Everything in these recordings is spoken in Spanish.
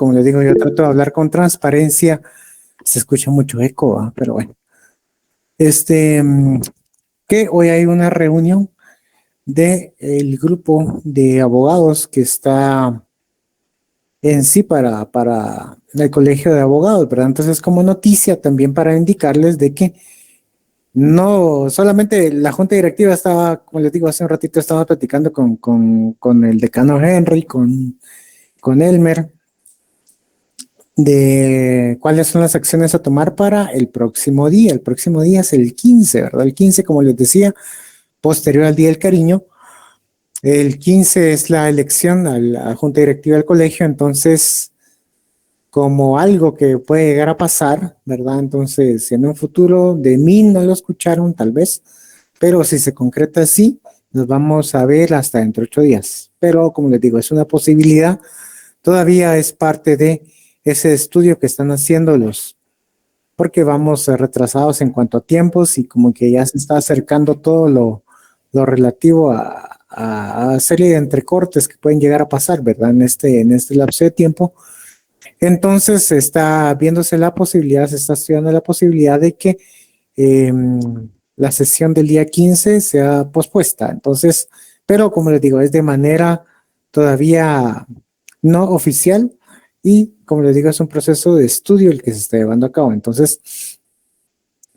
como les digo, yo trato de hablar con transparencia. Se escucha mucho eco, ¿va? Pero bueno. Que hoy hay una reunión del grupo de abogados que está en sí para el colegio de abogados, ¿verdad? Entonces, como noticia también para indicarles de que no solamente la junta directiva estaba, como les digo, hace un ratito estaba platicando con el decano Henry, con Elmer, de cuáles son las acciones a tomar para el próximo día. El próximo día es el 15, ¿verdad? El 15, como les decía, posterior al Día del Cariño. El 15 es la elección a la junta directiva del colegio, entonces, como algo que puede llegar a pasar, ¿verdad? Entonces, en un futuro de mí no lo escucharon, tal vez, pero si se concreta así, nos vamos a ver hasta dentro de 8 días. Pero, como les digo, es una posibilidad, todavía es parte de ese estudio que están haciendo porque vamos retrasados en cuanto a tiempos y como que ya se está acercando todo lo relativo a serie de entrecortes que pueden llegar a pasar, ¿verdad? En este lapso de tiempo. Entonces se está viéndose la posibilidad, se está estudiando la posibilidad de que eh, la sesión del día 15 sea pospuesta. Entonces, pero como les digo, es de manera todavía no oficial y como les digo, es un proceso de estudio el que se está llevando a cabo. Entonces,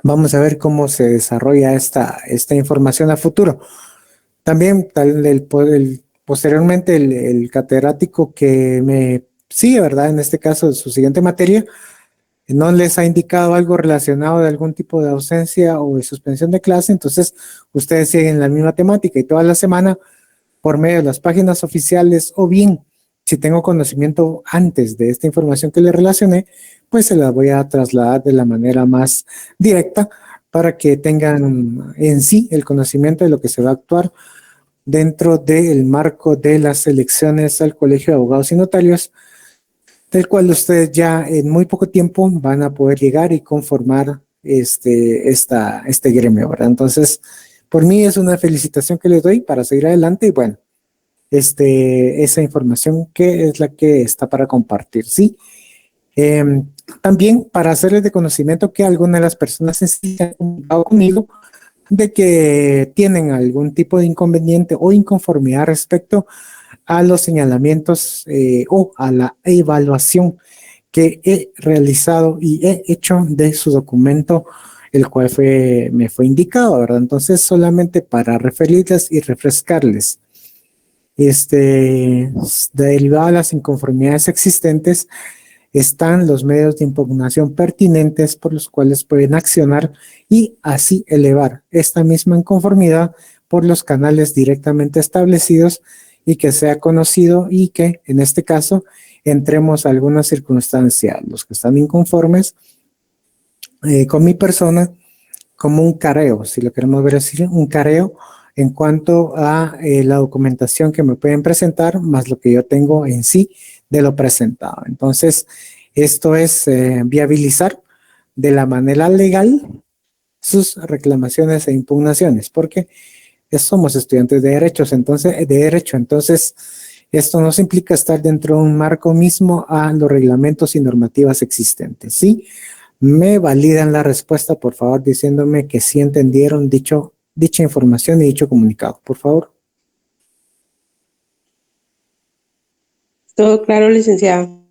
vamos a ver cómo se desarrolla esta información a futuro. También posteriormente el catedrático que me sigue, ¿verdad? En este caso, su siguiente materia, no les ha indicado algo relacionado de algún tipo de ausencia o de suspensión de clase, entonces ustedes siguen la misma temática y toda la semana por medio de las páginas oficiales o bien si tengo conocimiento antes de esta información que les relacioné, pues se la voy a trasladar de la manera más directa para que tengan en sí el conocimiento de lo que se va a actuar dentro del marco de las elecciones al Colegio de Abogados y Notarios, del cual ustedes ya en muy poco tiempo van a poder llegar y conformar este gremio, ¿verdad? Entonces, por mí es una felicitación que les doy para seguir adelante y bueno, esa información que es la que está para compartir, ¿sí? Eh, También para hacerles de conocimiento que algunas de las personas se han comunicado conmigo de que tienen algún tipo de inconveniente o inconformidad respecto a los señalamientos o a la evaluación que he realizado y he hecho de su documento, el cual me fue indicado, ¿verdad? Entonces, solamente para referirles y refrescarles, derivado de las inconformidades existentes, están los medios de impugnación pertinentes por los cuales pueden accionar y así elevar esta misma inconformidad por los canales directamente establecidos y que sea conocido y que en este caso entremos a alguna circunstancia, los que están inconformes con mi persona, como un careo, si lo queremos ver así, un careo en cuanto a la documentación que me pueden presentar, más lo que yo tengo en sí de lo presentado. Entonces, esto es viabilizar de la manera legal sus reclamaciones e impugnaciones, porque somos estudiantes de derecho, entonces esto nos implica estar dentro de un marco mismo a los reglamentos y normativas existentes, ¿sí? Me validan la respuesta, por favor, diciéndome que sí entendieron dicha información y dicho comunicado, por favor. Todo claro, licenciado.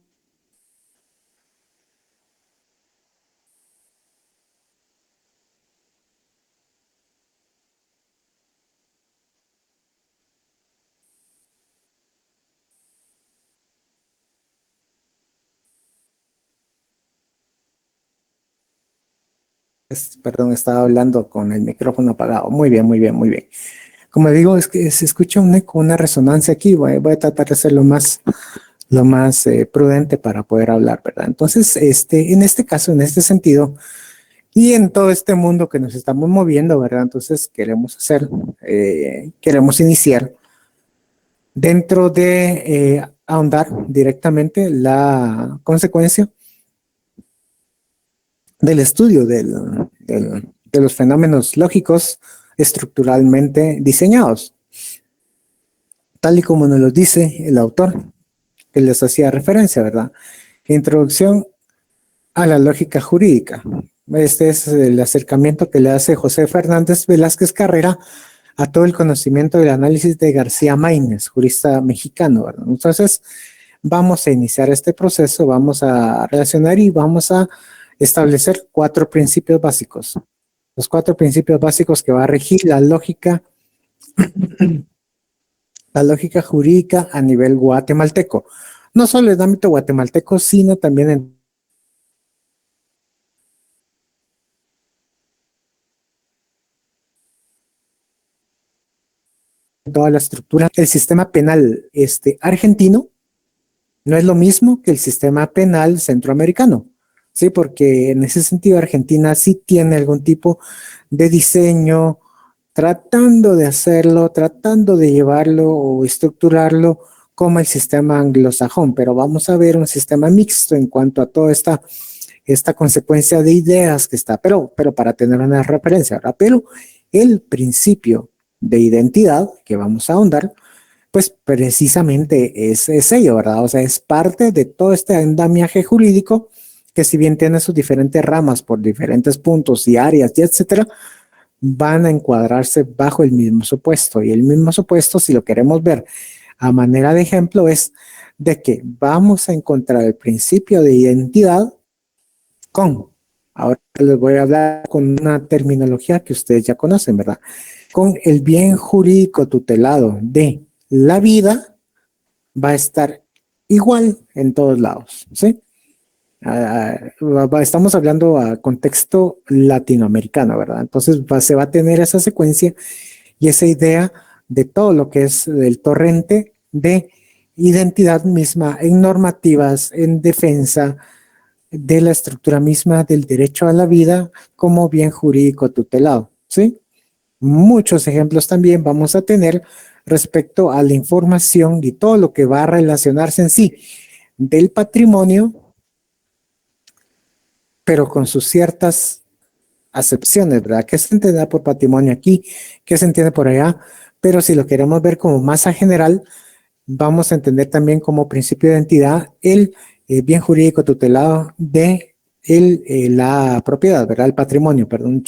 Perdón, estaba hablando con el micrófono apagado. Muy bien, muy bien, muy bien. Como digo, es que se escucha un eco, una resonancia aquí. Voy a tratar de ser lo más prudente para poder hablar, ¿verdad? Entonces, en este caso, en este sentido, y en todo este mundo que nos estamos moviendo, ¿verdad? Entonces, queremos iniciar dentro de ahondar directamente la consecuencia del estudio de los fenómenos lógicos estructuralmente diseñados, tal y como nos lo dice el autor que les hacía referencia, ¿verdad? Introducción a la lógica jurídica. Este es el acercamiento que le hace José Fernández Velázquez Carrera a todo el conocimiento del análisis de García Maínez, jurista mexicano, ¿verdad? Entonces, vamos a iniciar este proceso, vamos a relacionar y vamos a establecer 4 principios básicos. Los 4 principios básicos que va a regir la lógica jurídica a nivel guatemalteco. No solo en el ámbito guatemalteco, sino también en toda la estructura. El sistema penal argentino no es lo mismo que el sistema penal centroamericano, ¿sí? Porque en ese sentido Argentina sí tiene algún tipo de diseño, tratando de hacerlo, tratando de llevarlo o estructurarlo como el sistema anglosajón, pero vamos a ver un sistema mixto en cuanto a toda esta consecuencia de ideas que está, pero para tener una referencia, ¿verdad? Pero el principio de identidad que vamos a ahondar, pues precisamente es ello, ¿verdad? O sea, es parte de todo este andamiaje jurídico que si bien tiene sus diferentes ramas por diferentes puntos y áreas y etcétera, van a encuadrarse bajo el mismo supuesto. Y el mismo supuesto, si lo queremos ver a manera de ejemplo, es de que vamos a encontrar el principio de identidad con, ahora les voy a hablar con una terminología que ustedes ya conocen, ¿verdad? Con el bien jurídico tutelado de la vida va a estar igual en todos lados, ¿sí? Estamos hablando a contexto latinoamericano, ¿verdad? Entonces se va a tener esa secuencia y esa idea de todo lo que es el torrente de identidad misma en normativas, en defensa de la estructura misma del derecho a la vida como bien jurídico tutelado, ¿sí? Muchos ejemplos también vamos a tener respecto a la información y todo lo que va a relacionarse en sí del patrimonio, pero con sus ciertas acepciones, ¿verdad? ¿Qué se entiende por patrimonio aquí? ¿Qué se entiende por allá? Pero si lo queremos ver como masa general, vamos a entender también como principio de identidad el bien jurídico tutelado de la propiedad, ¿verdad? El patrimonio, perdón.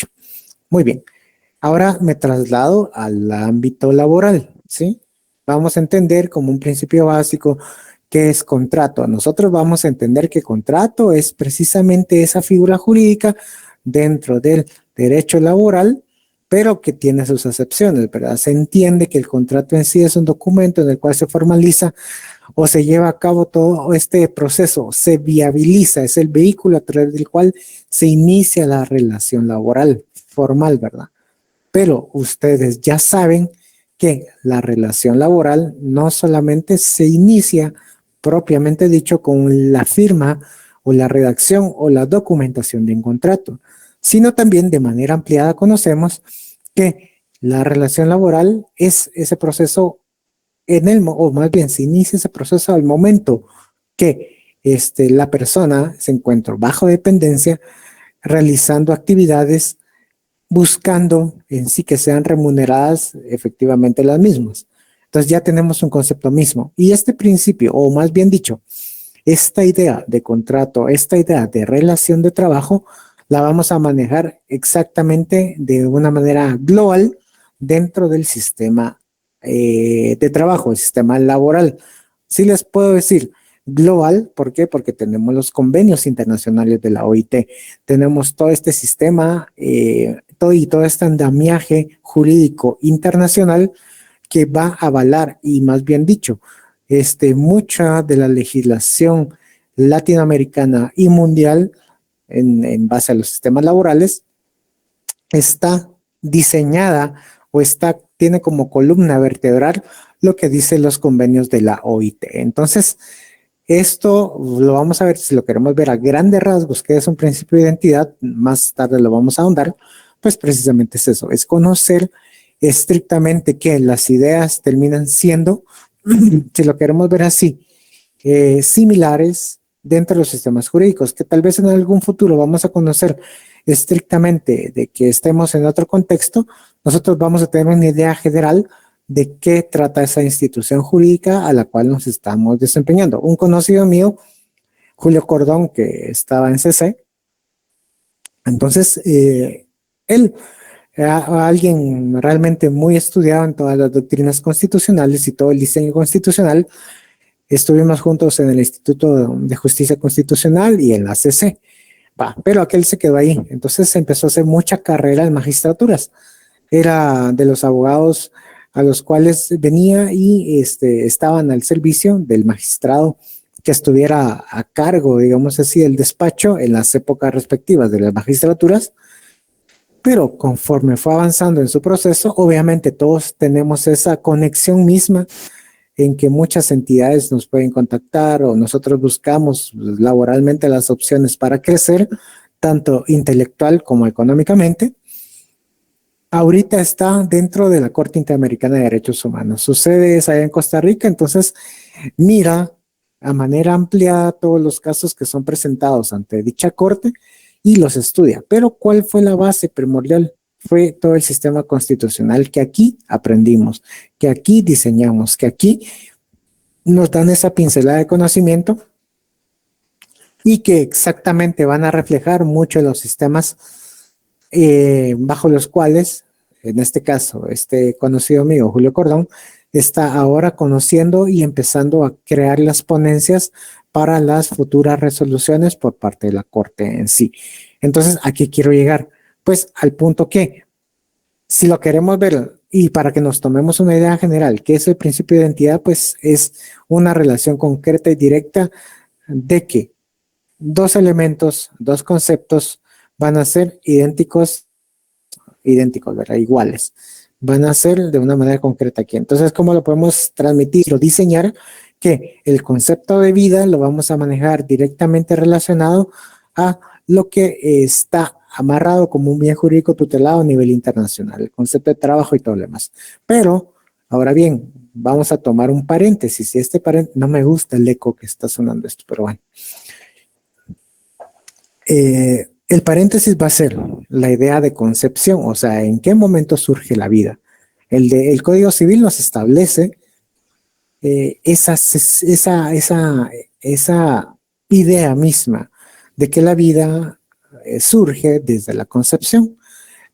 Muy bien. Ahora me traslado al ámbito laboral, ¿sí? Vamos a entender como un principio básico qué es contrato. Nosotros vamos a entender que contrato es precisamente esa figura jurídica dentro del derecho laboral, pero que tiene sus excepciones, ¿verdad? Se entiende que el contrato en sí es un documento en el cual se formaliza o se lleva a cabo todo este proceso, se viabiliza, es el vehículo a través del cual se inicia la relación laboral formal, ¿verdad? Pero ustedes ya saben que la relación laboral no solamente se inicia propiamente dicho con la firma o la redacción o la documentación de un contrato, sino también de manera ampliada conocemos que la relación laboral es ese proceso o más bien se inicia ese proceso al momento que la persona se encuentra bajo dependencia realizando actividades buscando en sí que sean remuneradas efectivamente las mismas. Entonces ya tenemos un concepto mismo. Y este principio, o más bien dicho, esta idea de contrato, esta idea de relación de trabajo, la vamos a manejar exactamente de una manera global dentro del sistema de trabajo, el sistema laboral. Sí les puedo decir global, ¿por qué? Porque tenemos los convenios internacionales de la OIT, tenemos todo este sistema, todo este andamiaje jurídico internacional que va a avalar, y más bien dicho, mucha de la legislación latinoamericana y mundial en base a los sistemas laborales está diseñada o tiene como columna vertebral lo que dicen los convenios de la OIT. Entonces, esto lo vamos a ver, si lo queremos ver a grandes rasgos, que es un principio de identidad, más tarde lo vamos a ahondar, pues precisamente es eso, es conocer estrictamente que las ideas terminan siendo, si lo queremos ver así, similares dentro de los sistemas jurídicos, que tal vez en algún futuro vamos a conocer estrictamente de que estemos en otro contexto, nosotros vamos a tener una idea general de qué trata esa institución jurídica a la cual nos estamos desempeñando. Un conocido mío Julio Cordón, que estaba en CC. Entonces, él era alguien realmente muy estudiado en todas las doctrinas constitucionales y todo el diseño constitucional. Estuvimos juntos en el Instituto de Justicia Constitucional y en la CC. Pero aquel se quedó ahí. Entonces empezó a hacer mucha carrera en magistraturas. Era de los abogados a los cuales venía y estaban al servicio del magistrado que estuviera a cargo, digamos así, del despacho en las épocas respectivas de las magistraturas. Pero conforme fue avanzando en su proceso, obviamente todos tenemos esa conexión misma en que muchas entidades nos pueden contactar o nosotros buscamos laboralmente las opciones para crecer, tanto intelectual como económicamente. Ahorita está dentro de la Corte Interamericana de Derechos Humanos. Su sede es allá en Costa Rica, entonces mira a manera ampliada todos los casos que son presentados ante dicha corte y los estudia. Pero ¿cuál fue la base primordial? Fue todo el sistema constitucional que aquí aprendimos, que aquí diseñamos, que aquí nos dan esa pincelada de conocimiento y que exactamente van a reflejar mucho de los sistemas bajo los cuales, en este caso, este conocido amigo Julio Cordón, está ahora conociendo y empezando a crear las ponencias para las futuras resoluciones por parte de la Corte en sí. Entonces, ¿a qué quiero llegar? Pues al punto que, si lo queremos ver y para que nos tomemos una idea general, ¿qué es el principio de identidad? Pues es una relación concreta y directa de que dos elementos, dos conceptos van a ser idénticos, ¿verdad? Iguales. Van a ser de una manera concreta aquí. Entonces, ¿cómo lo podemos transmitir o diseñar? Que el concepto de vida lo vamos a manejar directamente relacionado a lo que está amarrado como un bien jurídico tutelado a nivel internacional, el concepto de trabajo y todo lo demás. Pero, ahora bien, vamos a tomar un paréntesis. Y este paréntesis, no me gusta el eco que está sonando esto, pero bueno. El paréntesis va a ser la idea de concepción, o sea, en qué momento surge la vida. El Código Civil nos establece esa idea misma de que la vida surge desde la concepción.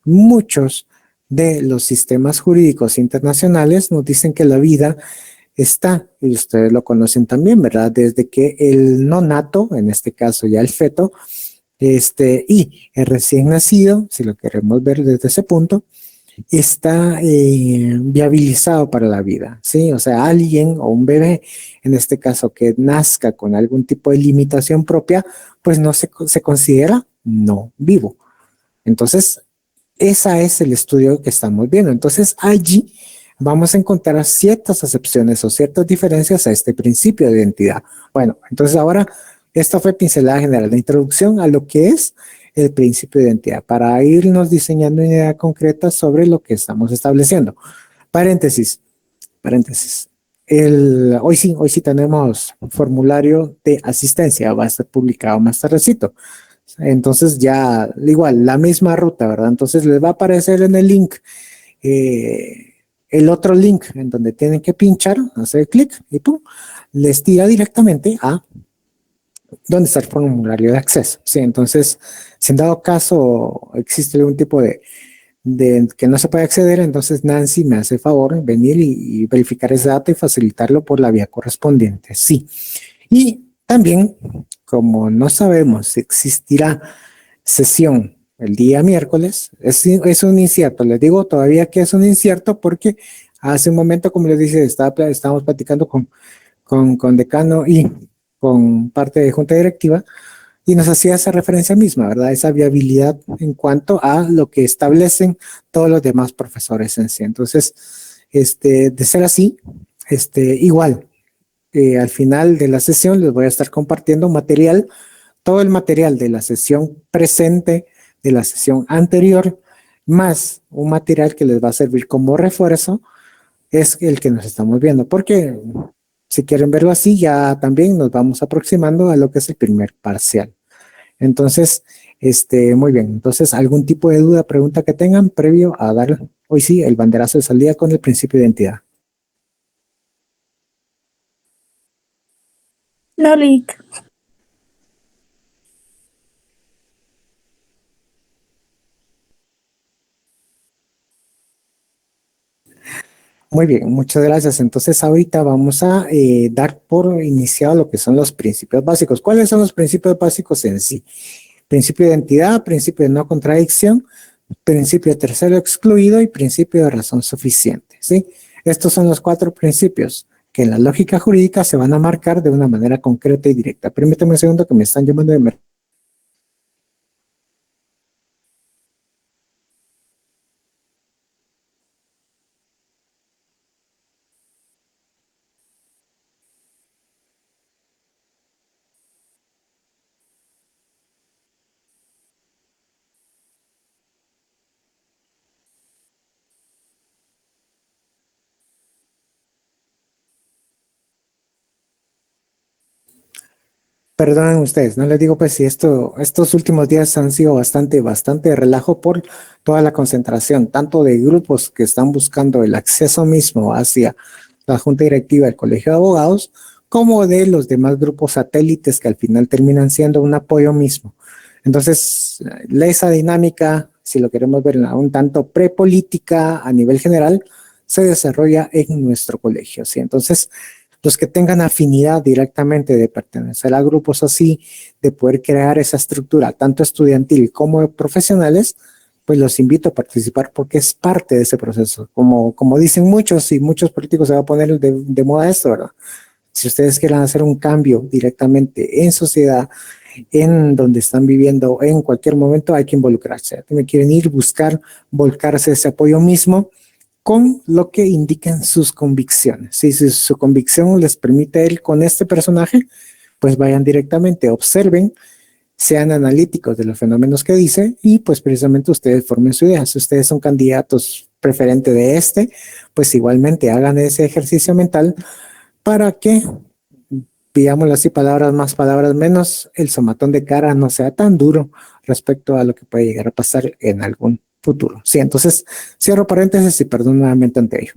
Muchos de los sistemas jurídicos internacionales nos dicen que la vida está, y ustedes lo conocen también, ¿verdad? Desde que el no nato, en este caso ya el feto, y el recién nacido, si lo queremos ver desde ese punto, está viabilizado para la vida, ¿sí? O sea, alguien o un bebé, en este caso, que nazca con algún tipo de limitación propia, pues no se considera no vivo. Entonces, ese es el estudio que estamos viendo. Entonces, allí vamos a encontrar ciertas excepciones o ciertas diferencias a este principio de identidad. Bueno, entonces ahora, esta fue pincelada general, la introducción a lo que es el principio de identidad, para irnos diseñando una idea concreta sobre lo que estamos estableciendo. Paréntesis, paréntesis. Hoy sí tenemos formulario de asistencia, va a estar publicado más tardecito. Entonces ya, igual, la misma ruta, ¿verdad? Entonces les va a aparecer en el link el otro link en donde tienen que pinchar, hacer clic y pum, les tira directamente a donde está el formulario de acceso. Sí, entonces, si en dado caso existe algún tipo de que no se puede acceder, entonces Nancy me hace el favor de venir y verificar ese dato y facilitarlo por la vía correspondiente. Sí. Y también, como no sabemos si existirá sesión el día miércoles, es un incierto. Les digo todavía que es un incierto porque hace un momento, como les dije, estábamos platicando con decano y con parte de junta directiva y nos hacía esa referencia misma, ¿verdad? Esa viabilidad en cuanto a lo que establecen todos los demás profesores en sí. Entonces, de ser así, igual, al final de la sesión les voy a estar compartiendo material, todo el material de la sesión presente, de la sesión anterior, más un material que les va a servir como refuerzo, es el que nos estamos viendo, porque si quieren verlo así, ya también nos vamos aproximando a lo que es el primer parcial. Entonces, muy bien. Entonces, algún tipo de duda, pregunta que tengan previo a dar hoy sí el banderazo de salida con el principio de identidad. No, Lick. Muy bien, muchas gracias. Entonces ahorita vamos a dar por iniciado lo que son los principios básicos. ¿Cuáles son los principios básicos en sí? Principio de identidad, principio de no contradicción, principio de tercero excluido y principio de razón suficiente, ¿sí? Estos son los cuatro principios que en la lógica jurídica se van a marcar de una manera concreta y directa. Permítame un segundo que me están llamando de emergencia. Perdonen ustedes, no les digo pues si estos últimos días han sido bastante relajo por toda la concentración, tanto de grupos que están buscando el acceso mismo hacia la Junta Directiva del Colegio de Abogados, como de los demás grupos satélites que al final terminan siendo un apoyo mismo. Entonces, esa dinámica, si lo queremos ver un tanto prepolítica a nivel general, se desarrolla en nuestro colegio, ¿sí? Entonces, los que tengan afinidad directamente de pertenecer a grupos así, de poder crear esa estructura, tanto estudiantil como de profesionales, pues los invito a participar porque es parte de ese proceso. Como dicen muchos y muchos políticos se va a poner de moda esto, ¿verdad? Si ustedes quieren hacer un cambio directamente en sociedad, en donde están viviendo en cualquier momento, hay que involucrarse. Me quieren ir, buscar, volcarse ese apoyo mismo con lo que indican sus convicciones. Si su convicción les permite ir con este personaje, pues vayan directamente, observen, sean analíticos de los fenómenos que dice y pues precisamente ustedes formen su idea. Si ustedes son candidatos preferentes de este, pues igualmente hagan ese ejercicio mental para que, digámoslo así, palabras más, palabras menos, el somatón de cara no sea tan duro respecto a lo que puede llegar a pasar en algún futuro. Sí, entonces cierro paréntesis y perdón nuevamente ante ello.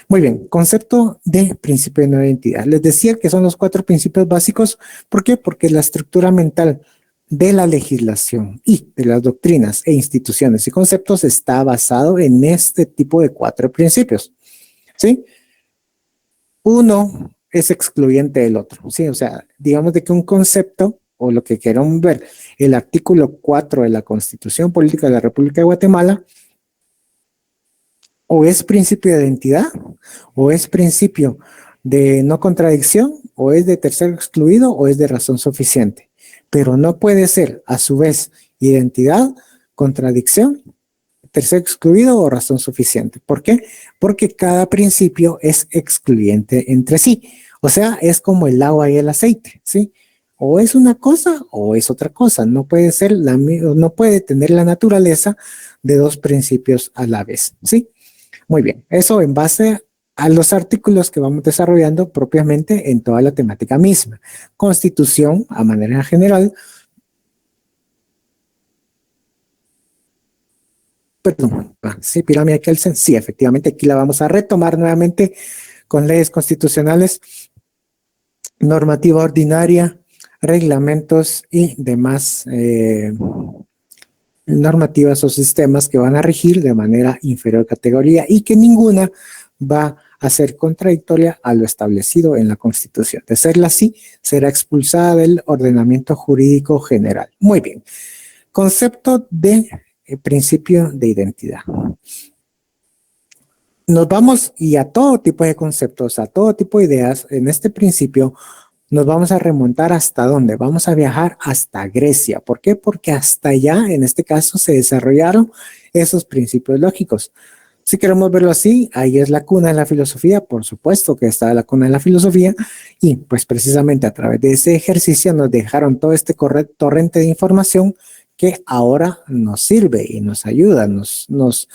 Muy bien, concepto de principio de nueva identidad. Les decía que son los cuatro principios básicos. ¿Por qué? Porque la estructura mental de la legislación y de las doctrinas e instituciones y conceptos está basado en este tipo de cuatro principios. ¿Sí? Uno es excluyente del otro, ¿sí? O sea, digamos de que un concepto o lo que queramos ver, el artículo 4 de la Constitución Política de la República de Guatemala, o es principio de identidad, o es principio de no contradicción, o es de tercero excluido, o es de razón suficiente. Pero no puede ser, a su vez, identidad, contradicción, tercer excluido o razón suficiente. ¿Por qué? Porque cada principio es excluyente entre sí. O sea, es como el agua y el aceite, ¿sí? O es una cosa o es otra cosa. No puede ser no puede tener la naturaleza de dos principios a la vez, ¿sí? Muy bien. Eso en base a los artículos que vamos desarrollando propiamente en toda la temática misma. Constitución, a manera general, perdón, sí, pirámide Kelsen, sí, efectivamente, aquí la vamos a retomar nuevamente con leyes constitucionales, normativa ordinaria, reglamentos y demás normativas o sistemas que van a regir de manera inferior categoría y que ninguna va a ser contradictoria a lo establecido en la Constitución. De serla así, será expulsada del ordenamiento jurídico general. Muy bien. Concepto de principio de identidad. Nos vamos y a todo tipo de conceptos, a todo tipo de ideas, en este principio nos vamos a remontar hasta dónde, vamos a viajar hasta Grecia. ¿Por qué? Porque hasta allá, en este caso, se desarrollaron esos principios lógicos. Si queremos verlo así, ahí es la cuna de la filosofía, por supuesto que está la cuna de la filosofía, y pues precisamente a través de ese ejercicio nos dejaron todo este torrente de información que ahora nos sirve y nos ayuda, nos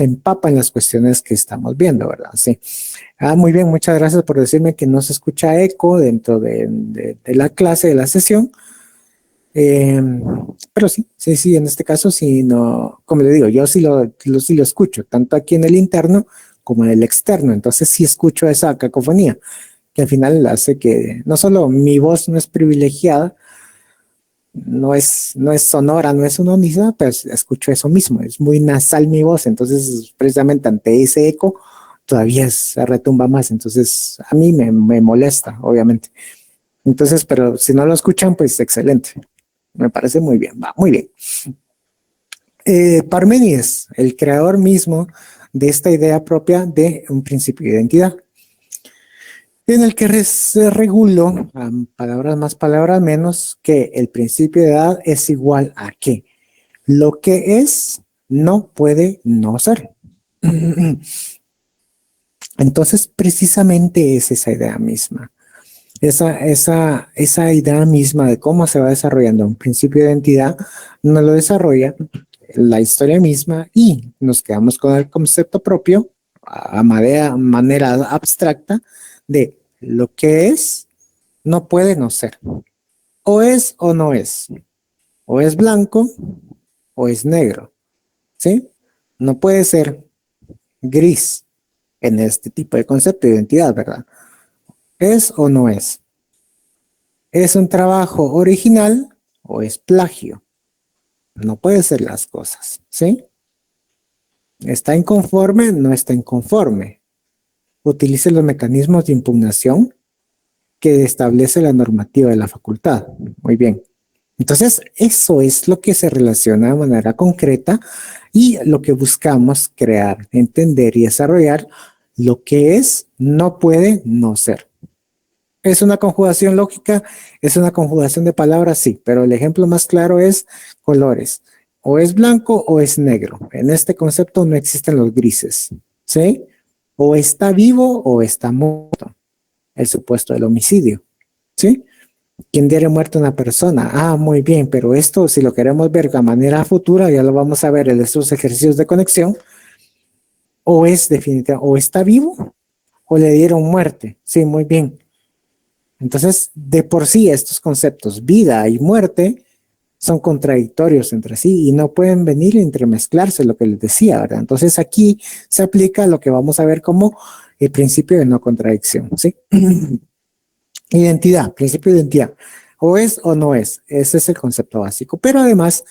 empapa en las cuestiones que estamos viendo, ¿verdad? Sí. Muy bien, muchas gracias por decirme que no se escucha eco dentro de la clase, de la sesión. Eh, pero sí, en este caso sí, no, como le digo, yo sí lo escucho, tanto aquí en el interno como en el externo, entonces sí escucho esa cacofonía, que al final hace que no solo mi voz no es privilegiada, no es sonora, no es unísona, pero escucho eso mismo, es muy nasal mi voz, entonces precisamente ante ese eco todavía se retumba más. Entonces, a mí me molesta, obviamente. Entonces, pero si no lo escuchan, pues excelente. Me parece muy bien, va, muy bien. Parménides, el creador mismo de esta idea propia de un principio de identidad, en el que se reguló, palabras más, palabras menos, que el principio de edad es igual a que lo que es no puede no ser. Entonces, precisamente es esa idea misma. Esa idea misma de cómo se va desarrollando un principio de identidad, no lo desarrolla la historia misma y nos quedamos con el concepto propio a manera abstracta de lo que es, no puede no ser. O es o no es. O es blanco o es negro. ¿Sí? No puede ser gris en este tipo de concepto de identidad, ¿verdad? ¿Es o no es? ¿Es un trabajo original o es plagio? No puede ser las cosas, ¿sí? ¿Está inconforme? No está inconforme. Utilice los mecanismos de impugnación que establece la normativa de la facultad. Muy bien. Entonces, eso es lo que se relaciona de manera concreta y lo que buscamos crear, entender y desarrollar. Lo que es, no puede no ser. ¿Es una conjugación lógica? ¿Es una conjugación de palabras? Sí, pero el ejemplo más claro es colores. O es blanco o es negro. En este concepto no existen los grises, ¿sí? O está vivo o está muerto. El supuesto del homicidio, ¿sí? ¿Quién diera muerto a una persona? Ah, muy bien, pero esto, si lo queremos ver de manera futura, ya lo vamos a ver en estos ejercicios de conexión, o es definitiva, o está vivo o le dieron muerte. Sí, muy bien. Entonces, de por sí, estos conceptos, vida y muerte, son contradictorios entre sí y no pueden venir a entremezclarse, lo que les decía, ¿verdad? Entonces, aquí se aplica lo que vamos a ver como el principio de no contradicción, ¿sí? Identidad, principio de identidad. O es o no es. Ese es el concepto básico. Pero además,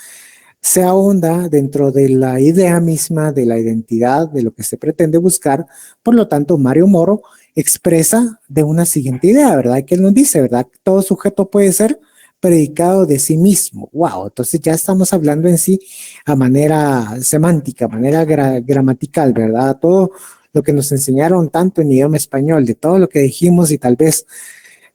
se ahonda dentro de la idea misma de la identidad, de lo que se pretende buscar. Por lo tanto, Mario Moro expresa de una siguiente idea, ¿verdad? Que él nos dice, ¿verdad? Todo sujeto puede ser predicado de sí mismo. Wow, entonces ya estamos hablando en sí a manera semántica, a manera gramatical, ¿verdad? Todo lo que nos enseñaron tanto en idioma español, de todo lo que dijimos y tal vez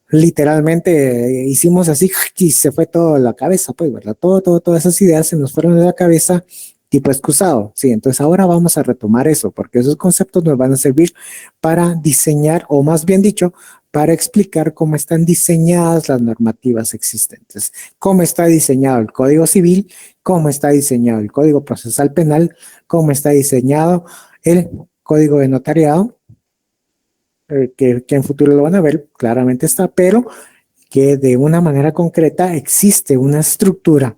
literalmente hicimos así y se fue todo a la cabeza, pues, ¿verdad? Todas esas ideas se nos fueron de la cabeza tipo excusado, sí, entonces ahora vamos a retomar eso, porque esos conceptos nos van a servir para diseñar, o más bien dicho, para explicar cómo están diseñadas las normativas existentes, cómo está diseñado el Código Civil, cómo está diseñado el Código Procesal Penal, cómo está diseñado el Código de Notariado, que en futuro lo van a ver, claramente está, pero que de una manera concreta existe una estructura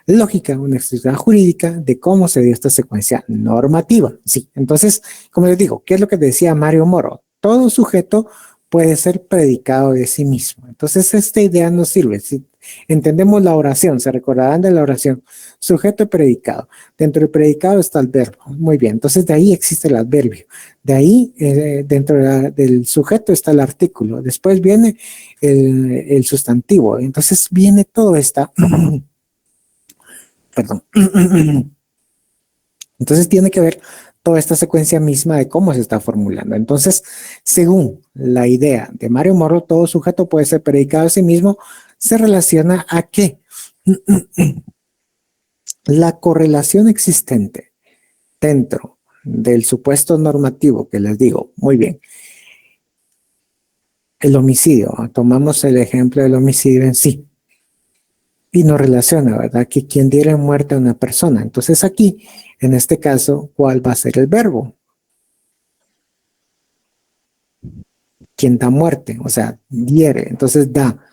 lógica, una estructura jurídica de cómo se dio esta secuencia normativa. Sí, entonces, como les digo, ¿qué es lo que decía Mario Moro? Todo sujeto puede ser predicado de sí mismo. Entonces, esta idea nos sirve. Si entendemos la oración, se recordarán de la oración, sujeto y predicado. Dentro del predicado está el verbo. Muy bien, entonces de ahí existe el adverbio. De ahí, dentro del sujeto está el artículo. Después viene el sustantivo. Entonces viene todo esta... Perdón. Entonces tiene que ver toda esta secuencia misma de cómo se está formulando. Entonces, según la idea de Mario Moro, todo sujeto puede ser predicado a sí mismo, se relaciona a que la correlación existente dentro del supuesto normativo que les digo, muy bien, el homicidio, tomamos el ejemplo del homicidio en sí, y nos relaciona, ¿verdad? Que quien diera muerte a una persona. Entonces aquí, en este caso, ¿cuál va a ser el verbo? Quien da muerte, o sea, diere, entonces da,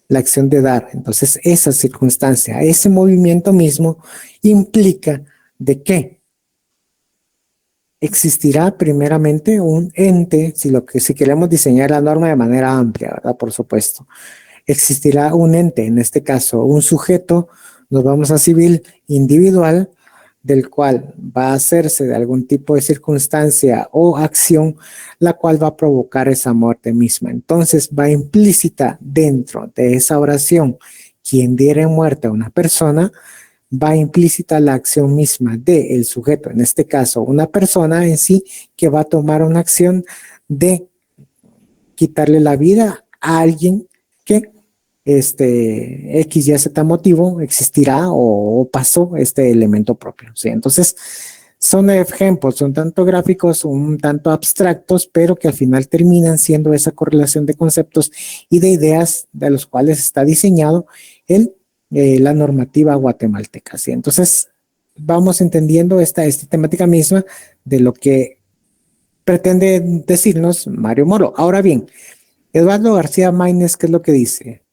la acción de dar. Entonces esa circunstancia, ese movimiento mismo implica de que existirá primeramente un ente, si queremos diseñar la norma de manera amplia, ¿verdad? Por supuesto. Existirá un ente, en este caso un sujeto, nos vamos a civil individual, del cual va a hacerse de algún tipo de circunstancia o acción, la cual va a provocar esa muerte misma. Entonces va implícita dentro de esa oración, quien diere muerte a una persona, va implícita la acción misma del sujeto, en este caso una persona en sí, que va a tomar una acción de quitarle la vida a alguien que X, Y, Z motivo existirá o pasó este elemento propio. ¿Sí? Entonces, son ejemplos, son tanto gráficos, un tanto abstractos, pero que al final terminan siendo esa correlación de conceptos y de ideas de los cuales está diseñado la normativa guatemalteca. ¿Sí? Entonces, vamos entendiendo esta temática misma de lo que pretende decirnos Mario Moro. Ahora bien, Eduardo García Maínez, ¿qué es lo que dice?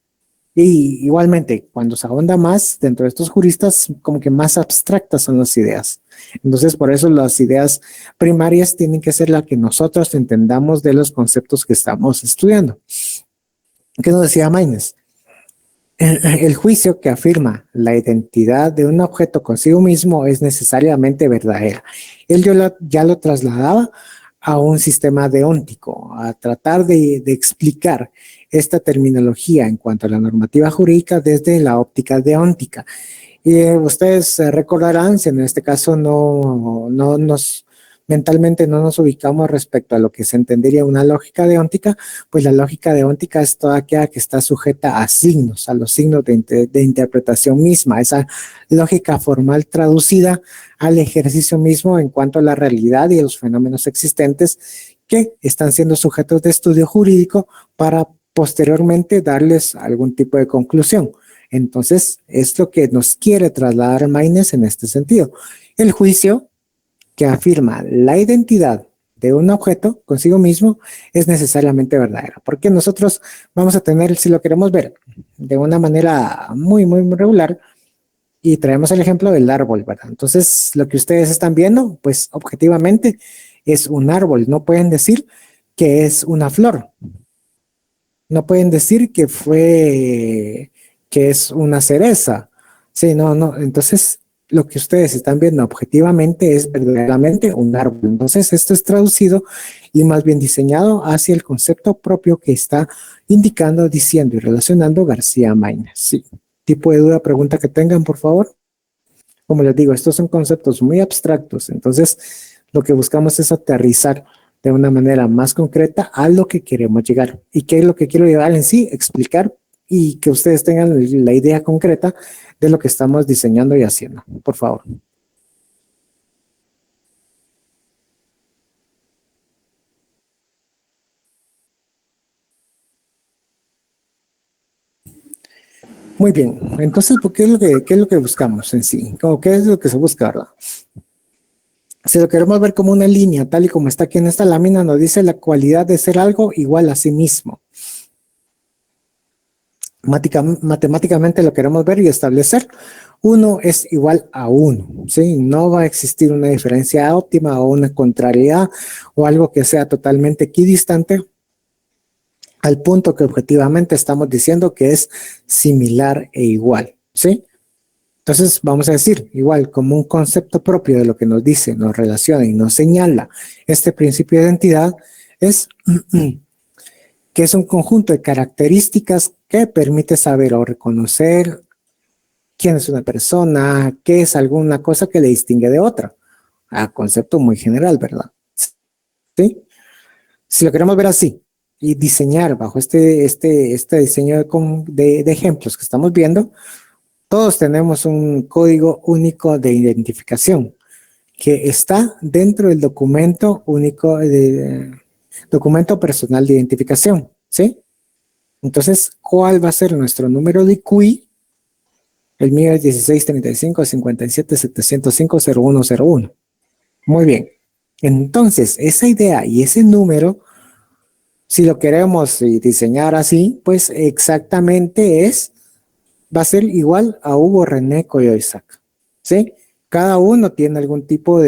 Y igualmente, cuando se ahonda más dentro de estos juristas, como que más abstractas son las ideas. Entonces, por eso las ideas primarias tienen que ser las que nosotros entendamos de los conceptos que estamos estudiando. ¿Qué nos decía Maínez? El juicio que afirma la identidad de un objeto consigo mismo es necesariamente verdadera. Él ya lo trasladaba a un sistema deóntico, a tratar de explicar esta terminología en cuanto a la normativa jurídica desde la óptica deóntica. Y ustedes recordarán, si en este caso mentalmente no nos ubicamos respecto a lo que se entendería una lógica deóntica, pues la lógica deóntica es toda aquella que está sujeta a signos, a los signos de interpretación misma, esa lógica formal traducida al ejercicio mismo en cuanto a la realidad y a los fenómenos existentes que están siendo sujetos de estudio jurídico para posteriormente darles algún tipo de conclusión. Entonces, es lo que nos quiere trasladar Maínez en este sentido. El juicio que afirma la identidad de un objeto consigo mismo es necesariamente verdadera, porque nosotros vamos a tener, si lo queremos ver de una manera muy, muy regular, y traemos el ejemplo del árbol, ¿verdad? Entonces, lo que ustedes están viendo, pues objetivamente es un árbol, no pueden decir que es una flor, no pueden decir que es una cereza. Sí, no. Entonces, lo que ustedes están viendo objetivamente es verdaderamente un árbol. Entonces, esto es traducido y más bien diseñado hacia el concepto propio que está indicando, diciendo y relacionando García Maínez. Sí. Tipo de duda, pregunta que tengan, por favor. Como les digo, estos son conceptos muy abstractos. Entonces, lo que buscamos es aterrizar de una manera más concreta a lo que queremos llegar. ¿Y qué es lo que quiero llegar en sí? Explicar y que ustedes tengan la idea concreta de lo que estamos diseñando y haciendo. Por favor. Muy bien. Entonces, ¿qué es lo que buscamos en sí? ¿Qué es lo que se busca, verdad? Si lo queremos ver como una línea, tal y como está aquí en esta lámina, nos dice la cualidad de ser algo igual a sí mismo. Matemáticamente lo queremos ver y establecer. 1 es igual a 1, ¿sí? No va a existir una diferencia óptima o una contrariedad o algo que sea totalmente equidistante al punto que objetivamente estamos diciendo que es similar e igual, ¿sí? Entonces vamos a decir, igual como un concepto propio de lo que nos dice, nos relaciona y nos señala este principio de identidad es que es un conjunto de características que permite saber o reconocer quién es una persona, qué es alguna cosa que le distingue de otra. A concepto muy general, ¿verdad? ¿Sí? Si lo queremos ver así y diseñar bajo este diseño de ejemplos que estamos viendo, todos tenemos un código único de identificación que está dentro del documento único documento personal de identificación, ¿sí? Entonces, ¿cuál va a ser nuestro número de CUI? El mío es 1635-57-705-0101. Muy bien. Entonces, esa idea y ese número, si lo queremos diseñar así, pues exactamente va a ser igual a Hugo, René, Coyo, Isaac. ¿Sí? Cada uno tiene algún tipo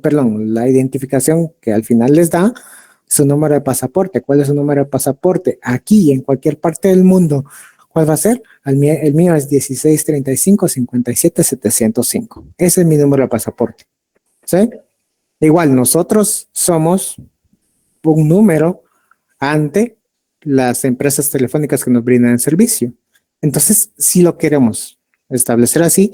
perdón, la identificación que al final les da su número de pasaporte. ¿Cuál es su número de pasaporte? Aquí, en cualquier parte del mundo, ¿Cuál va a ser? El mío es 1635-57-705. Ese es mi número de pasaporte. ¿Sí? Igual, nosotros somos un número ante las empresas telefónicas que nos brindan el servicio. Entonces, si lo queremos establecer así,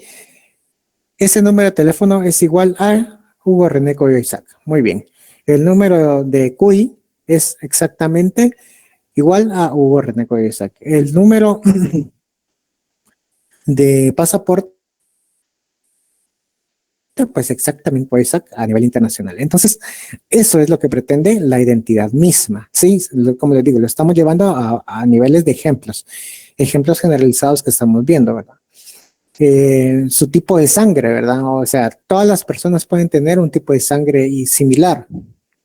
ese número de teléfono es igual a Hugo René Coyo Isaac. Muy bien. El número de CUI es exactamente igual a Hugo René Coyo Isaac. El número de pasaporte, pues exactamente por Isaac a nivel internacional. Entonces, eso es lo que pretende la identidad misma. Sí, como les digo, lo estamos llevando a niveles de ejemplos generalizados que estamos viendo, ¿verdad? Su tipo de sangre, ¿verdad? O sea, todas las personas pueden tener un tipo de sangre y similar.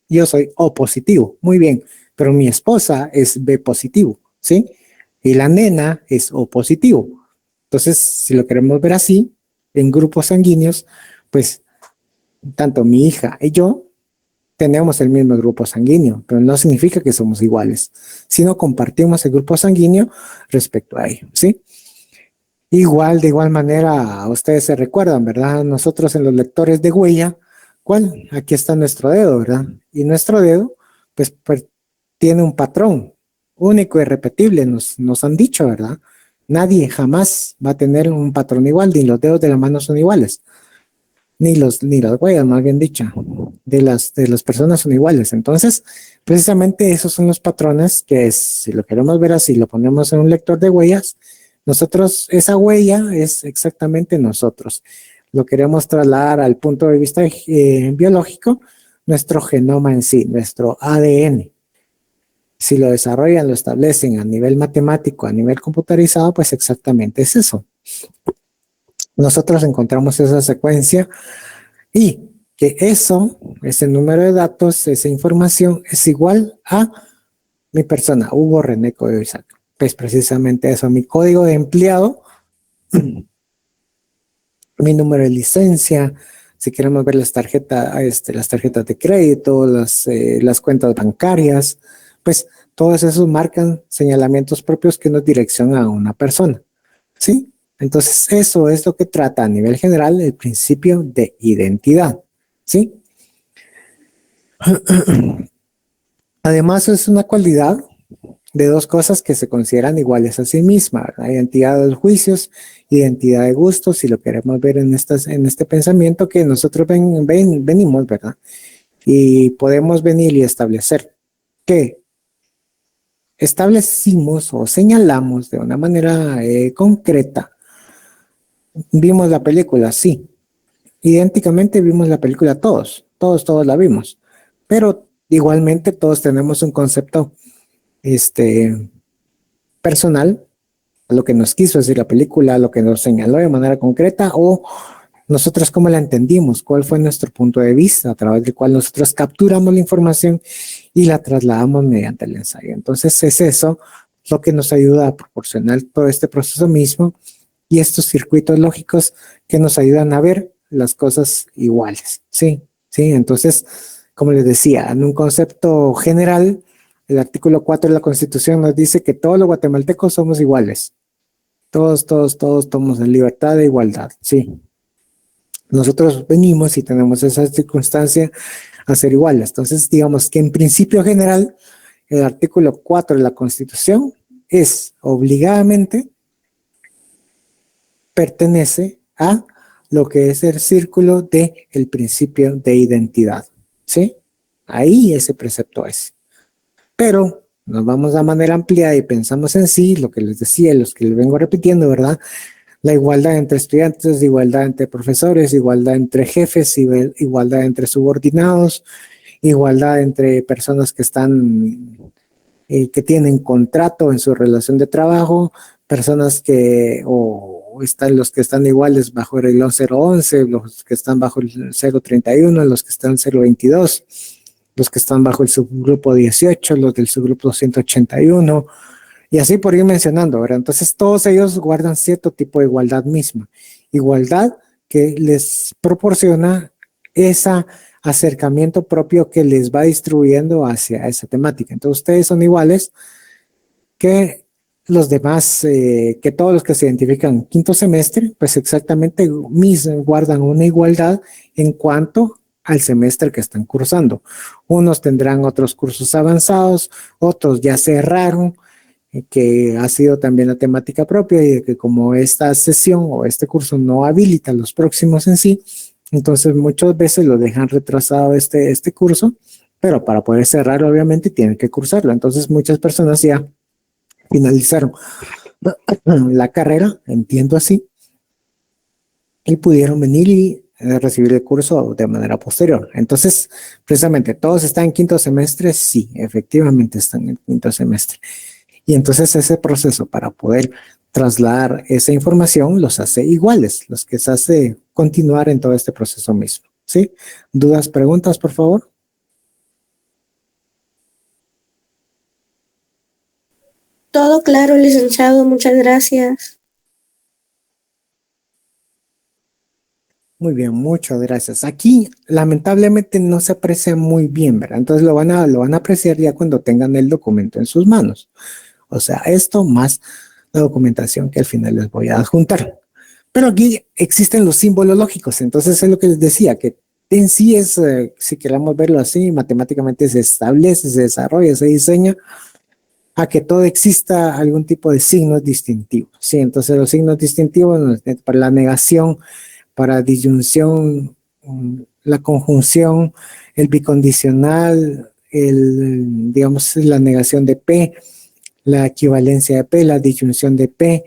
Yo soy O positivo, muy bien, pero mi esposa es B positivo, ¿sí? Y la nena es O positivo. Entonces, si lo queremos ver así, en grupos sanguíneos, pues tanto mi hija y yo tenemos el mismo grupo sanguíneo, pero no significa que somos iguales, sino compartimos el grupo sanguíneo respecto a ello, ¿sí? Igual, de igual manera, ustedes se recuerdan, ¿verdad? Nosotros en los lectores de huella, ¿cuál? Aquí está nuestro dedo, ¿verdad? Y nuestro dedo, pues tiene un patrón único y repetible, nos han dicho, ¿verdad? Nadie jamás va a tener un patrón igual, ni los dedos de la mano son iguales, ni las huellas, más bien dicho, de las personas son iguales. Entonces, precisamente esos son los patrones que si lo queremos ver así, lo ponemos en un lector de huellas, nosotros, esa huella es exactamente nosotros. Lo queremos trasladar al punto de vista biológico, nuestro genoma en sí, nuestro ADN. Si lo desarrollan, lo establecen a nivel matemático, a nivel computarizado, pues exactamente es eso. Nosotros encontramos esa secuencia y que eso, ese número de datos, esa información es igual a mi persona, Hugo René Coyo Isaac. Pues precisamente eso, mi código de empleado, mi número de licencia, si queremos ver las tarjetas de crédito, las cuentas bancarias, pues todos esos marcan señalamientos propios que nos direccionan a una persona, ¿sí? Entonces eso es lo que trata a nivel general el principio de identidad, ¿sí? Además es una cualidad de dos cosas que se consideran iguales a sí misma, ¿verdad? Identidad de los juicios, identidad de gustos, si lo queremos ver en este pensamiento que nosotros venimos, ¿verdad? Y podemos venir y establecer que establecimos o señalamos de una manera concreta, vimos la película, sí, idénticamente vimos la película todos la vimos, pero igualmente todos tenemos un concepto personal a lo que nos quiso decir la película, a lo que nos señaló de manera concreta o nosotros cómo la entendimos, cuál fue nuestro punto de vista a través del cual nosotros capturamos la información y la trasladamos mediante el ensayo. Entonces es eso lo que nos ayuda a proporcionar todo este proceso mismo y estos circuitos lógicos que nos ayudan a ver las cosas iguales. Sí, sí, entonces, como les decía, en un concepto general, el artículo 4 de la Constitución nos dice que todos los guatemaltecos somos iguales. Todos estamos en libertad e igualdad, sí. Nosotros venimos y tenemos esa circunstancia a ser iguales. Entonces, digamos que en principio general, el artículo 4 de la Constitución es obligadamente pertenece a lo que es el círculo del principio de identidad, ¿sí? Ahí ese precepto es. Pero nos vamos a manera ampliada y pensamos en sí, lo que les decía, los que les vengo repitiendo, ¿verdad? La igualdad entre estudiantes, igualdad entre profesores, igualdad entre jefes, igualdad entre subordinados, igualdad entre personas que están, que tienen contrato en su relación de trabajo, personas o están los que están iguales bajo el reglón 011, los que están bajo el 031, los que están 022, los que están bajo el subgrupo 18, los del subgrupo 181, y así por ir mencionando, ¿verdad? Entonces todos ellos guardan cierto tipo de igualdad misma, igualdad que les proporciona ese acercamiento propio que les va distribuyendo hacia esa temática. Entonces ustedes son iguales que los demás, que todos los que se identifican en quinto semestre, pues exactamente guardan una igualdad en cuanto al semestre que están cursando. Unos tendrán otros cursos avanzados, otros ya cerraron, que ha sido también la temática propia y de que como esta sesión o este curso no habilita los próximos en sí, entonces muchas veces lo dejan retrasado este curso, pero para poder cerrar obviamente tienen que cursarlo. Entonces muchas personas ya finalizaron la carrera, entiendo así, y pudieron venir y recibir el curso de manera posterior. Entonces, precisamente, ¿todos están en quinto semestre? Sí, efectivamente están en quinto semestre. Y entonces ese proceso para poder trasladar esa información los hace iguales, los que se hace continuar en todo este proceso mismo. ¿Sí? ¿Dudas, preguntas, por favor? Todo claro, licenciado, muchas gracias. Muy bien, muchas gracias. Aquí lamentablemente no se aprecia muy bien, ¿verdad? Entonces lo van a apreciar ya cuando tengan el documento en sus manos. O sea, esto más la documentación que al final les voy a adjuntar. Pero aquí existen los símbolos lógicos, entonces es lo que les decía, que en sí es, si queramos verlo así, matemáticamente se establece, se desarrolla, se diseña a que todo exista algún tipo de signos distintivos. Sí, entonces los signos distintivos para la negación, para disyunción, la conjunción, el bicondicional, digamos, la negación de P, la equivalencia de P, la disyunción de P,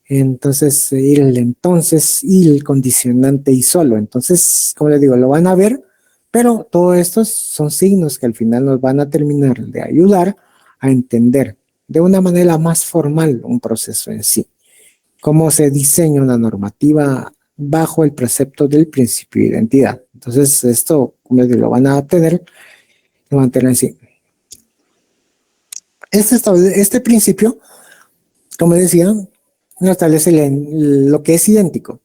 entonces el entonces y el condicionante y solo. Entonces, como les digo, lo van a ver, pero todos estos son signos que al final nos van a terminar de ayudar a entender de una manera más formal un proceso en sí. Cómo se diseña una normativa bajo el precepto del principio de identidad. Entonces, esto, como les digo, lo van a obtener, lo van a tener en sí. Este principio, como decía, no establece lo que es idéntico.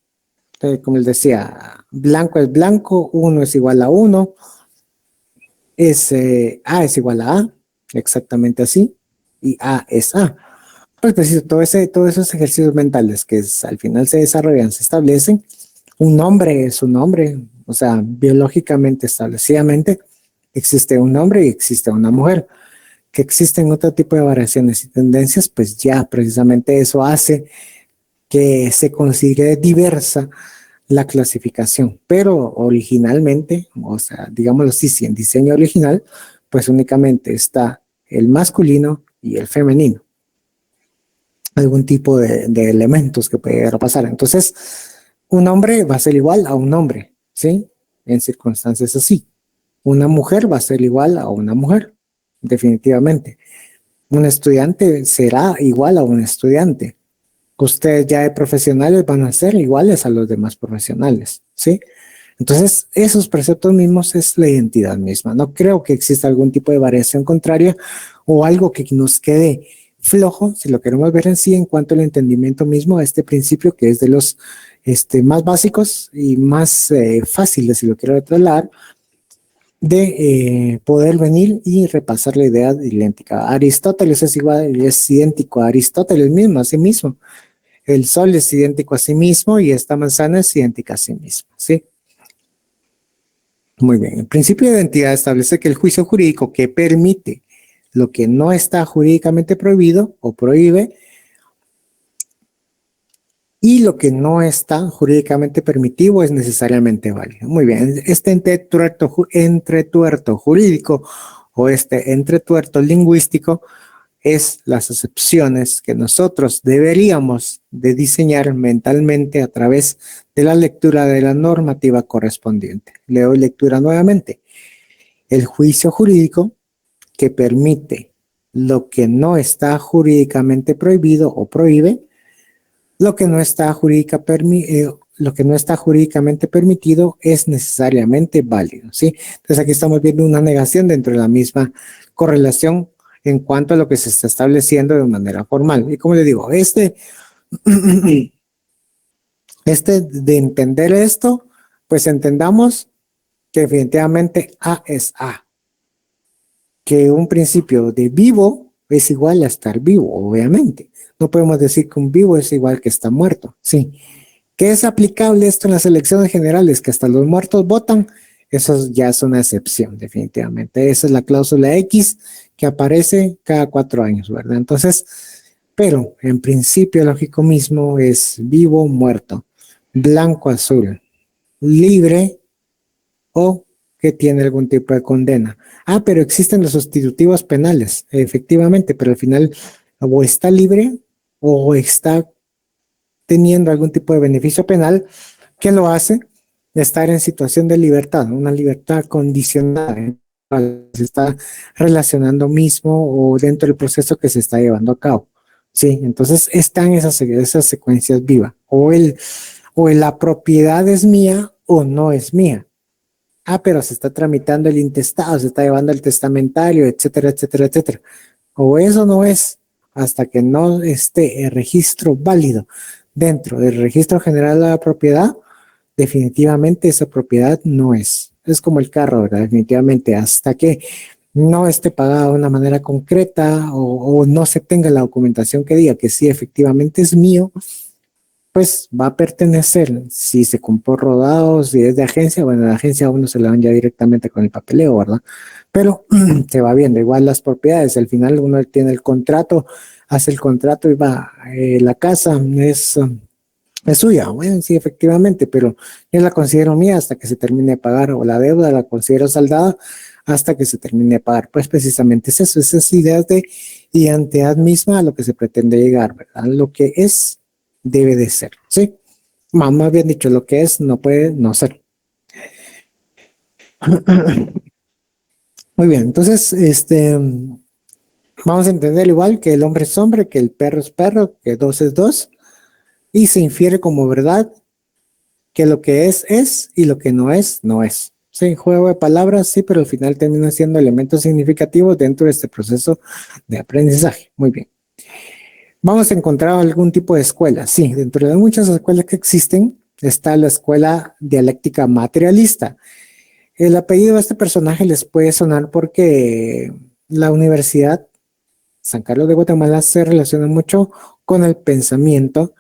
Entonces, como les decía, blanco es blanco, 1 es igual a 1, A es igual a A, exactamente así, y A es A. Pues preciso, todos esos ejercicios mentales que al final se desarrollan, se establecen, un nombre es un nombre, o sea, biológicamente, establecidamente, existe un hombre y existe una mujer. Que existen otro tipo de variaciones y tendencias, pues ya precisamente eso hace que se considere diversa la clasificación, pero originalmente, o sea, digámoslo así, si en diseño original, pues únicamente está el masculino y el femenino, algún tipo de elementos que puede llegar a pasar. Entonces, un hombre va a ser igual a un hombre, ¿sí? En circunstancias así. Una mujer va a ser igual a una mujer, definitivamente. Un estudiante será igual a un estudiante. Ustedes ya de profesionales van a ser iguales a los demás profesionales, ¿sí? Entonces, esos preceptos mismos es la identidad misma. No creo que exista algún tipo de variación contraria o algo que nos quede flojo, si lo queremos ver en sí, en cuanto al entendimiento mismo a este principio que es de los más básicos y más fáciles, si lo quiero trasladar, de poder venir y repasar la idea idéntica. Aristóteles es igual, es idéntico a Aristóteles mismo, a sí mismo. El sol es idéntico a sí mismo y esta manzana es idéntica a sí misma, ¿sí? Muy bien. El principio de identidad establece que el juicio jurídico que permite lo que no está jurídicamente prohibido o prohíbe y lo que no está jurídicamente permitido es necesariamente válido. Muy bien. Este entretuerto jurídico o este entretuerto lingüístico es las excepciones que nosotros deberíamos de diseñar mentalmente a través de la lectura de la normativa correspondiente. Leo lectura nuevamente. El juicio jurídico que permite lo que no está jurídicamente prohibido o prohíbe, lo que no está lo que no está jurídicamente permitido es necesariamente válido, ¿sí? Entonces aquí estamos viendo una negación dentro de la misma correlación en cuanto a lo que se está estableciendo de manera formal. Y como le digo, de entender esto, pues entendamos que definitivamente A es A, que un principio de vivo es igual a estar vivo, obviamente. No podemos decir que un vivo es igual que está muerto, sí. ¿Qué es aplicable esto en las elecciones generales? Que hasta los muertos votan, eso ya es una excepción, definitivamente. Esa es la cláusula X que aparece cada 4 años, ¿verdad? Entonces, pero en principio lógico mismo es vivo, muerto, blanco, azul, libre o que tiene algún tipo de condena. Ah, pero existen los sustitutivos penales, efectivamente, pero al final o está libre o está teniendo algún tipo de beneficio penal que lo hace estar en situación de libertad, una libertad condicionada, se está relacionando mismo o dentro del proceso que se está llevando a cabo. Sí, entonces están esas secuencias vivas. O la propiedad es mía o no es mía. Ah, pero se está tramitando el intestado, se está llevando el testamentario, etcétera, etcétera, etcétera. O eso no es, hasta que no esté el registro válido dentro del registro general de la propiedad, definitivamente esa propiedad no es. Es como el carro, ¿verdad? Definitivamente, hasta que no esté pagada de una manera concreta o no se tenga la documentación que diga que sí, efectivamente es mío, pues va a pertenecer, si se compró rodado, si es de agencia, bueno, de agencia a uno se le van ya directamente con el papeleo, ¿verdad? Pero se va viendo, igual las propiedades, al final uno tiene el contrato, hace el contrato y va, la casa es suya, bueno, sí, efectivamente, pero yo la considero mía hasta que se termine de pagar, o la deuda la considero saldada hasta que se termine de pagar. Pues precisamente es eso, esas ideas de identidad misma a lo que se pretende llegar, ¿verdad? Lo que es, debe de ser, ¿sí? Más bien dicho, lo que es, no puede no ser. Muy bien, entonces, vamos a entender igual que el hombre es hombre, que el perro es perro, que dos es dos, y se infiere como verdad que lo que es y lo que no es, no es. Sí, juego de palabras, sí, pero al final terminan siendo elementos significativos dentro de este proceso de aprendizaje. Muy bien. Vamos a encontrar algún tipo de escuela. Sí, dentro de muchas escuelas que existen está la escuela dialéctica materialista. El apellido de este personaje les puede sonar porque la Universidad San Carlos de Guatemala se relaciona mucho con el pensamiento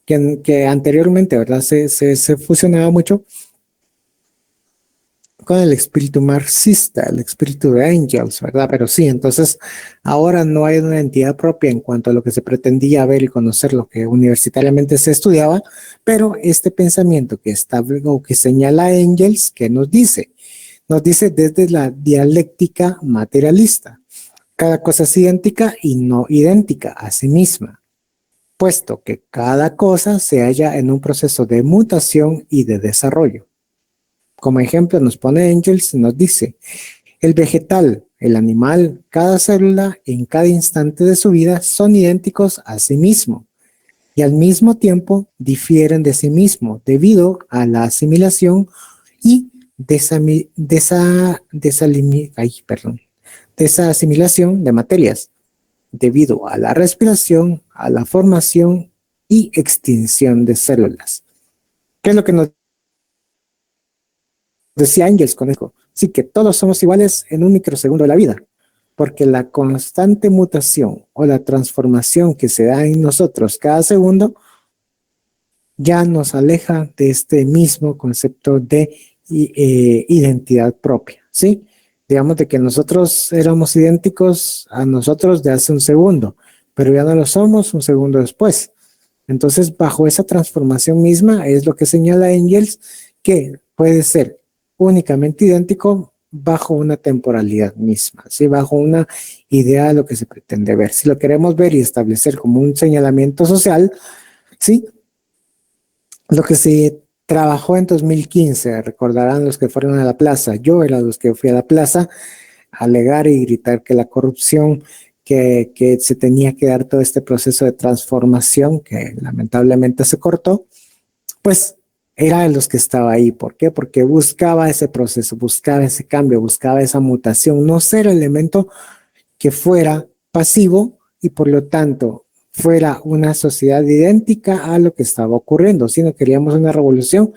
que anteriormente, ¿verdad? Se fusionaba mucho con el espíritu marxista, el espíritu de Engels, ¿verdad? Pero sí, entonces ahora no hay una entidad propia en cuanto a lo que se pretendía ver y conocer, lo que universitariamente se estudiaba, pero este pensamiento que está o que señala Engels, que nos dice desde la dialéctica materialista, cada cosa es idéntica y no idéntica a sí misma, puesto que cada cosa se halla en un proceso de mutación y de desarrollo. Como ejemplo nos pone Engels, nos dice, el vegetal, el animal, cada célula en cada instante de su vida son idénticos a sí mismo y al mismo tiempo difieren de sí mismo debido a la asimilación y desasimilación de materias, debido a la respiración, a la formación y extinción de células. ¿Qué es lo que nos decía Engels con esto? Sí, que todos somos iguales en un microsegundo de la vida, porque la constante mutación o la transformación que se da en nosotros cada segundo ya nos aleja de este mismo concepto de identidad propia, ¿sí? Digamos de que nosotros éramos idénticos a nosotros de hace un segundo, pero ya no lo somos un segundo después. Entonces, bajo esa transformación misma es lo que señala Engels, que puede ser únicamente idéntico bajo una temporalidad misma, ¿sí? Bajo una idea de lo que se pretende ver. Si lo queremos ver y establecer como un señalamiento social, ¿sí? Lo que se trabajó en 2015, recordarán los que fueron a la plaza, yo era los que fui a la plaza a alegar y gritar que la corrupción, que se tenía que dar todo este proceso de transformación que lamentablemente se cortó, pues era de los que estaba ahí. ¿Por qué? Porque buscaba ese proceso, buscaba ese cambio, buscaba esa mutación, no ser elemento que fuera pasivo y por lo tanto fuera una sociedad idéntica a lo que estaba ocurriendo, sino queríamos una revolución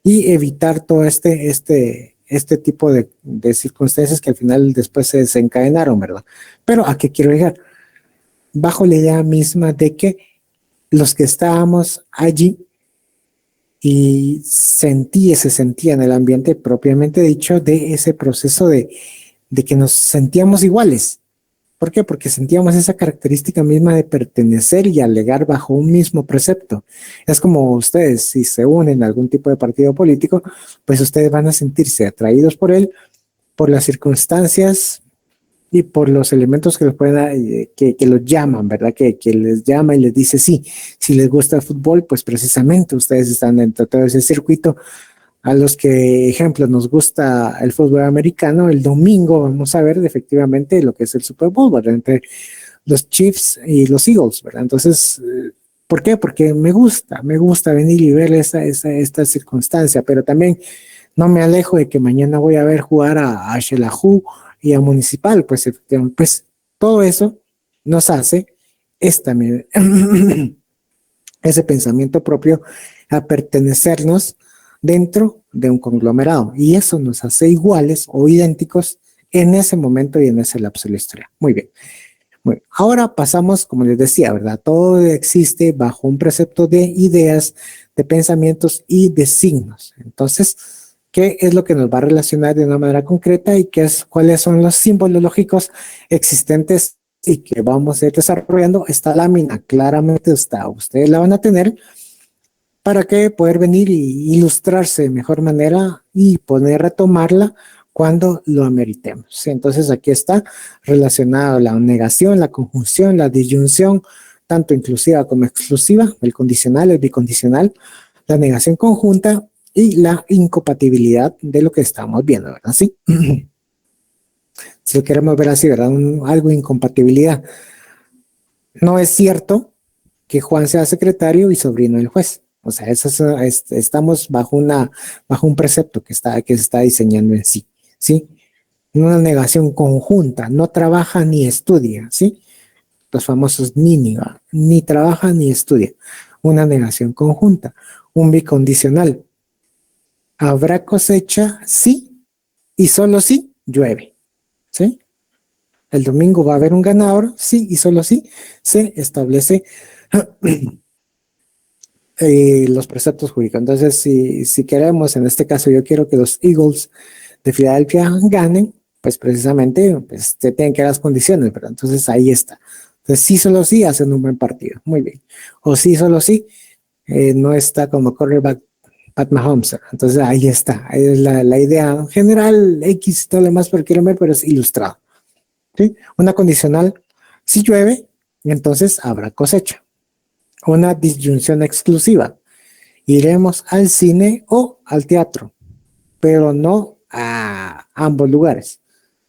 y evitar todo este tipo de circunstancias que al final después se desencadenaron, ¿verdad? Pero ¿a qué quiero llegar? bajo la idea misma de que los que estábamos allí y se sentía en el ambiente propiamente dicho de ese proceso de que nos sentíamos iguales. ¿Por qué? Porque sentíamos esa característica misma de pertenecer y alegar bajo un mismo precepto. Es como ustedes, si se unen a algún tipo de partido político, pues ustedes van a sentirse atraídos por él, por las circunstancias y por los elementos que los pueden, que los llaman, ¿verdad? Que les llama y les dice sí. Si les gusta el fútbol, pues precisamente ustedes están dentro de todo ese circuito. A los que, ejemplo, nos gusta el fútbol americano, el domingo vamos a ver efectivamente lo que es el Super Bowl, ¿verdad? Entre los Chiefs y los Eagles, ¿verdad? Entonces, ¿por qué? Porque me gusta venir y ver esta circunstancia, pero también no me alejo de que mañana voy a ver jugar a Xelajú y a Municipal, pues efectivamente, pues todo eso nos hace esta, ese pensamiento propio a pertenecernos dentro de un conglomerado y eso nos hace iguales o idénticos en ese momento y en ese lapso de la historia. Muy bien. Bueno, ahora pasamos, como les decía, ¿verdad? Todo existe bajo un precepto de ideas, de pensamientos y de signos. Entonces, ¿qué es lo que nos va a relacionar de una manera concreta y cuáles son los símbolos lógicos existentes y que vamos a ir desarrollando? Esta lámina claramente está, ustedes la van a tener para que poder venir y ilustrarse de mejor manera y poder retomarla cuando lo ameritemos. Entonces aquí está relacionado la negación, la conjunción, la disyunción, tanto inclusiva como exclusiva, el condicional, el bicondicional, la negación conjunta y la incompatibilidad de lo que estamos viendo, ¿verdad? Sí. Si lo queremos ver así, ¿verdad? Algo de incompatibilidad. No es cierto que Juan sea secretario y sobrino del juez. O sea, estamos bajo un precepto que se está diseñando en sí, ¿sí? Una negación conjunta, no trabaja ni estudia, ¿sí? Los famosos ni trabaja ni estudia. Una negación conjunta, un bicondicional. Habrá cosecha, sí, y solo si llueve, ¿sí? El domingo va a haber un ganador, sí, y solo si se establece los preceptos jurídicos. Entonces, si queremos, en este caso yo quiero que los Eagles de Filadelfia ganen, pues precisamente pues, te tienen que dar las condiciones, ¿verdad? Entonces ahí está. Entonces, sí, solo sí hacen un buen partido. Muy bien. O sí, solo sí, no está como quarterback Pat Mahomes. Entonces ahí está. Ahí es la idea general, X, todo lo demás, pero quiero ver, pero es ilustrado. ¿Sí? Una condicional, si llueve, entonces habrá cosecha. Una disyunción exclusiva. Iremos al cine o al teatro, pero no a ambos lugares.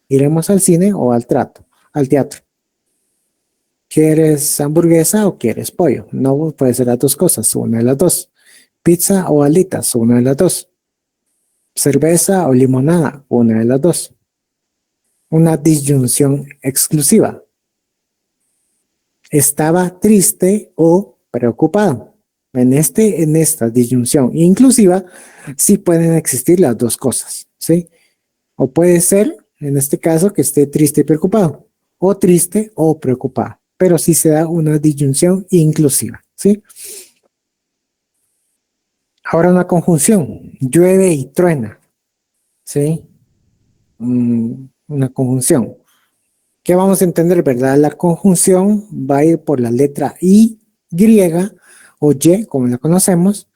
Iremos al cine o al teatro. ¿Quieres hamburguesa o quieres pollo? No puede ser las dos cosas, una de las dos. Pizza o alitas, una de las dos. Cerveza o limonada, una de las dos. Una disyunción exclusiva. Estaba triste o preocupado. En esta disyunción inclusiva, sí pueden existir las dos cosas, ¿sí? O puede ser, en este caso, que esté triste y preocupado, o triste o preocupado, pero sí se da una disyunción inclusiva, ¿sí? Ahora una conjunción, llueve y truena, ¿sí? Una conjunción. ¿Qué vamos a entender, verdad? La conjunción va a ir por la letra I, griega, o Y, como la conocemos,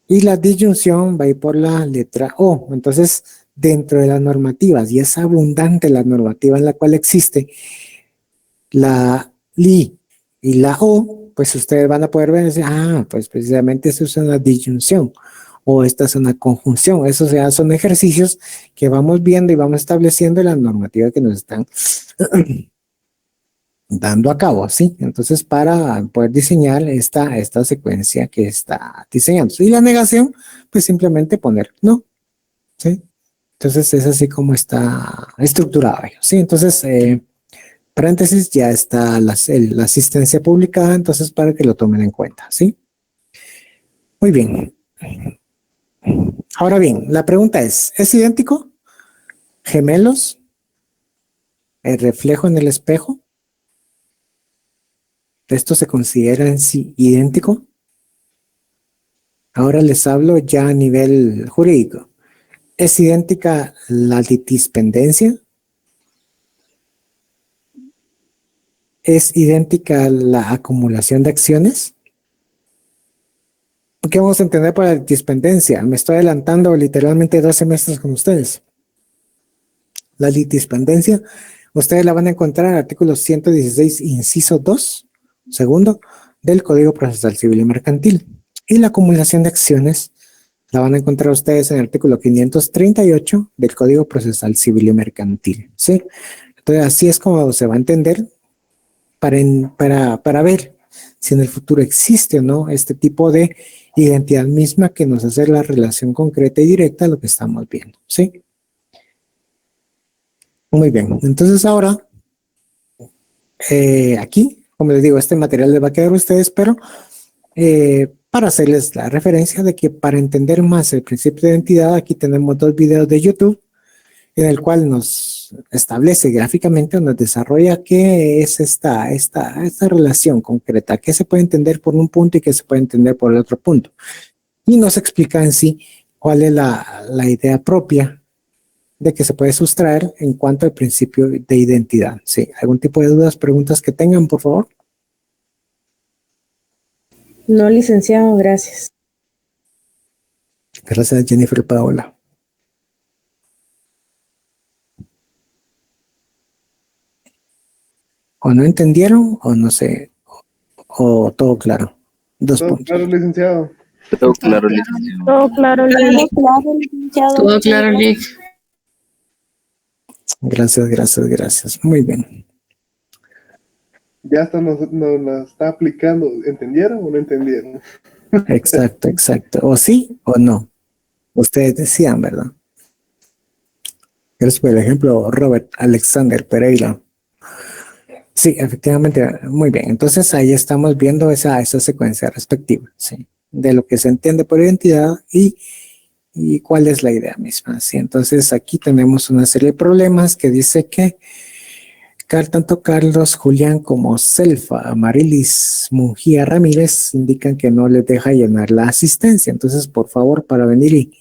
y la disyunción va a ir por la letra O. Entonces, dentro de las normativas, y es abundante la normativa en la cual existe la li y la O, pues ustedes van a poder ver y decir, pues precisamente eso es una disyunción o esta es una conjunción. Esos ya son ejercicios que vamos viendo y vamos estableciendo la normativa que nos están dando a cabo, ¿sí? Entonces, para poder diseñar esta secuencia que está diseñando. Y la negación, pues simplemente poner no, ¿sí? Entonces, es así como está estructurado, ¿sí? Entonces, paréntesis, ya está la asistencia publicada, entonces para que lo tomen en cuenta, ¿sí? Muy bien. Ahora bien, la pregunta ¿es idéntico? ¿Gemelos? ¿El reflejo en el espejo? ¿Esto se considera en sí idéntico? Ahora les hablo ya a nivel jurídico. ¿Es idéntica la litispendencia? ¿Es idéntica la acumulación de acciones? ¿Qué vamos a entender por la litispendencia? Me estoy adelantando literalmente 2 semestres con ustedes. La litispendencia, ustedes la van a encontrar en el artículo 116, inciso 2, segundo, del Código Procesal Civil y Mercantil. Y la acumulación de acciones la van a encontrar ustedes en el artículo 538 del Código Procesal Civil y Mercantil. ¿Sí? Entonces, así es como se va a entender para ver si en el futuro existe o no este tipo de identidad misma que nos hace la relación concreta y directa a lo que estamos viendo. ¿Sí? Muy bien. Entonces ahora, aquí, como les digo, este material les va a quedar a ustedes, pero para hacerles la referencia de que para entender más el principio de identidad, aquí tenemos 2 videos de YouTube en el cual nos establece gráficamente o nos desarrolla qué es esta relación concreta, qué se puede entender por un punto y qué se puede entender por el otro punto. Y nos explica en sí cuál es la idea propia de que se puede sustraer en cuanto al principio de identidad. ¿Sí? ¿Algún tipo de dudas, preguntas que tengan, por favor? No, licenciado, gracias. Gracias, Jennifer Paola. O no entendieron, o no sé, o todo claro. 2 Todo puntos. claro, licenciado. Todo claro, licenciado. Todo claro, licenciado. Todo claro, Lic. Gracias. Muy bien. Ya hasta nos la está aplicando. ¿Entendieron o no entendieron? Exacto. O sí o no. Ustedes decían, ¿verdad? Gracias por el ejemplo, Robert Alexander Pereira. Sí, efectivamente, muy bien. Entonces ahí estamos viendo esa secuencia respectiva, ¿sí? De lo que se entiende por identidad y cuál es la idea misma, ¿sí? Entonces aquí tenemos una serie de problemas que dice que tanto Carlos, Julián como Selfa, Marilis, Mujía Ramírez indican que no les deja llenar la asistencia. Entonces, por favor, para venir y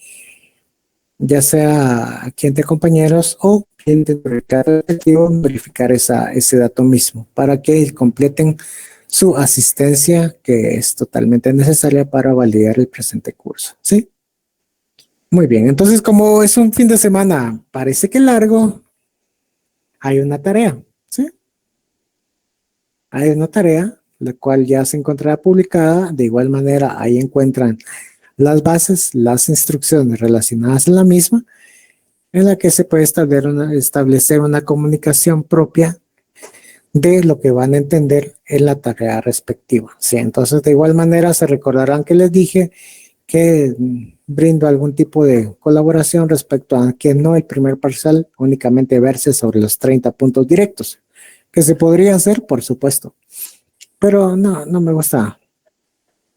ya sea aquí entre compañeros o cliente respectivo, verificar ese dato mismo para que completen su asistencia, que es totalmente necesaria para validar el presente curso. ¿Sí? Muy bien, entonces como es un fin de semana, parece que largo, hay una tarea. ¿Sí? Hay una tarea, la cual ya se encontrará publicada. De igual manera, ahí encuentran las bases, las instrucciones relacionadas a la misma, en la que se puede establecer una comunicación propia de lo que van a entender en la tarea respectiva. Sí, entonces, de igual manera, se recordarán que les dije que brindo algún tipo de colaboración respecto a que no el primer parcial únicamente verse sobre los 30 puntos directos, que se podría hacer, por supuesto, pero no me gusta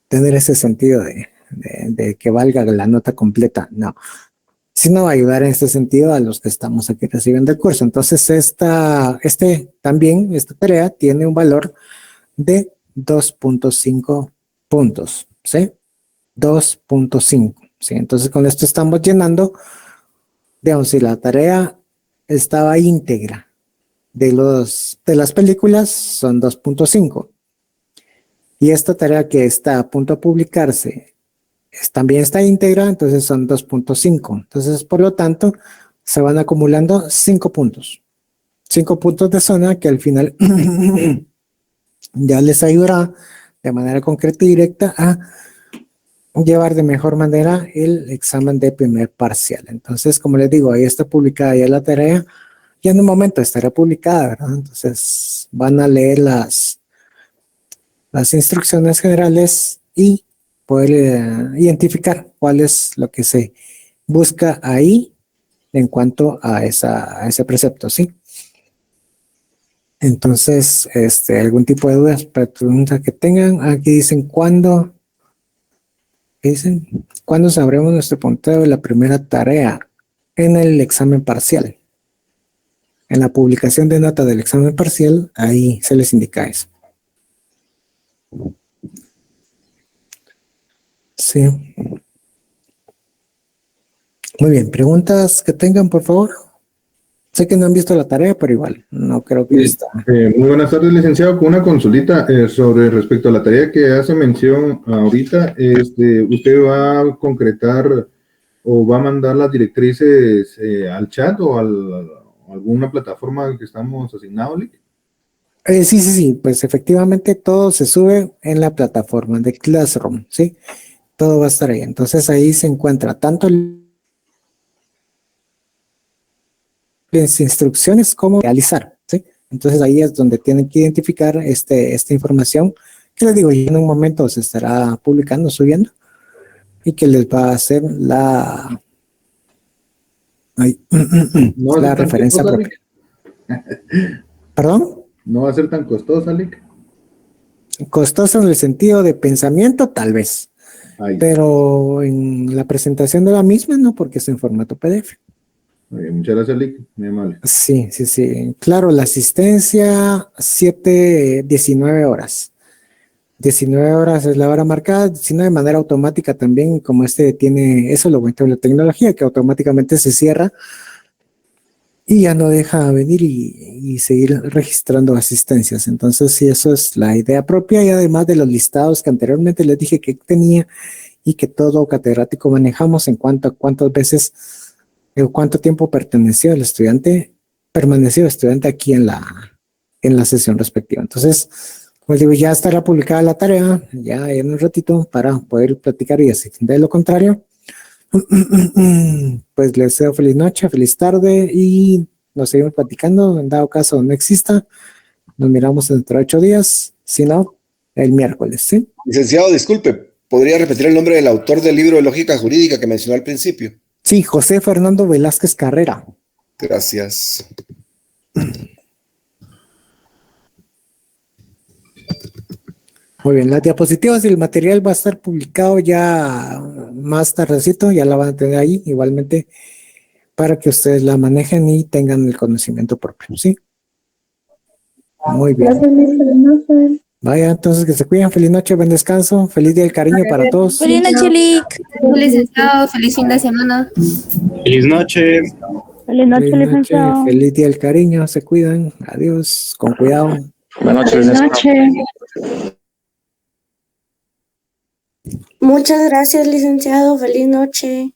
tener ese sentido de que valga la nota completa, no, sino ayudar en este sentido a los que estamos aquí recibiendo el curso. Entonces, esta tarea tiene un valor de 2.5 puntos, ¿sí? 2.5, ¿sí? Entonces, con esto estamos llenando, digamos, si la tarea estaba íntegra de las películas, son 2.5. Y esta tarea que está a punto de publicarse también está íntegra, entonces son 2.5. Entonces, por lo tanto, se van acumulando 5 puntos. 5 puntos de zona que al final ya les ayudará de manera concreta y directa a llevar de mejor manera el examen de primer parcial. Entonces, como les digo, ahí está publicada ya la tarea y en un momento estará publicada, ¿verdad? Entonces, van a leer las instrucciones generales y poder identificar cuál es lo que se busca ahí en cuanto a ese precepto, ¿sí? Entonces, algún tipo de dudas, preguntas que tengan, aquí dicen ¿cuándo sabremos nuestro punteo de la primera tarea en el examen parcial? En la publicación de nota del examen parcial, ahí se les indica eso. Sí. Muy bien, preguntas que tengan, por favor. Sé que no han visto la tarea, pero igual, no creo que está. Muy buenas tardes, licenciado. Con una consulita sobre respecto a la tarea que hace mención ahorita, ¿usted va a concretar o va a mandar las directrices al chat o a alguna plataforma que estamos asignados, Lick? Sí, pues efectivamente todo se sube en la plataforma de Classroom, ¿sí? Todo va a estar ahí. Entonces ahí se encuentra tanto las instrucciones como realizar, ¿sí? Entonces ahí es donde tienen que identificar esta información que les digo, y en un momento se estará publicando, subiendo, y que les va a hacer ay, No va a la ser tan referencia costosa, propia. Lick. ¿Perdón? No va a ser tan costosa, Lick. Costoso en el sentido de pensamiento, tal vez, Ahí está. pero en la presentación de la misma no, porque es en formato PDF. Muy bien, muchas gracias, Lick. Muy amable. Sí. Claro, la asistencia 19 horas. 19 horas es la hora marcada, sino de manera automática también, como tiene, eso lo cuenta la tecnología, que automáticamente se cierra y ya no deja venir y seguir registrando asistencias. Entonces, sí, eso es la idea propia y además de los listados que anteriormente les dije que tenía y que todo catedrático manejamos en cuanto a cuántas veces, cuánto tiempo permaneció el estudiante aquí en la sesión respectiva. Entonces, pues digo, ya estará publicada la tarea, ya en un ratito para poder platicar y así. De lo contrario, pues les deseo feliz noche, feliz tarde y nos seguimos platicando. En dado caso no exista, nos miramos dentro de 8 días, si no, el miércoles, ¿sí? Licenciado, disculpe, ¿podría repetir el nombre del autor del libro de lógica jurídica que mencionó al principio? Sí, José Fernando Velázquez Carrera. Gracias. Muy bien, las diapositivas y el material va a estar publicado ya más tardecito, ya la van a tener ahí igualmente para que ustedes la manejen y tengan el conocimiento propio, ¿sí? Muy bien. Gracias, Liz. Vaya, entonces que se cuiden, feliz noche, buen descanso, feliz día del cariño para todos. Feliz noche, Lick. Licenciado, feliz fin de semana. Feliz noche. Feliz noche, Feliz noche, licenciado. feliz día del cariño, se cuidan, adiós, con cuidado. Buenas Feliz noches. noche. Muchas gracias, licenciado. Feliz noche.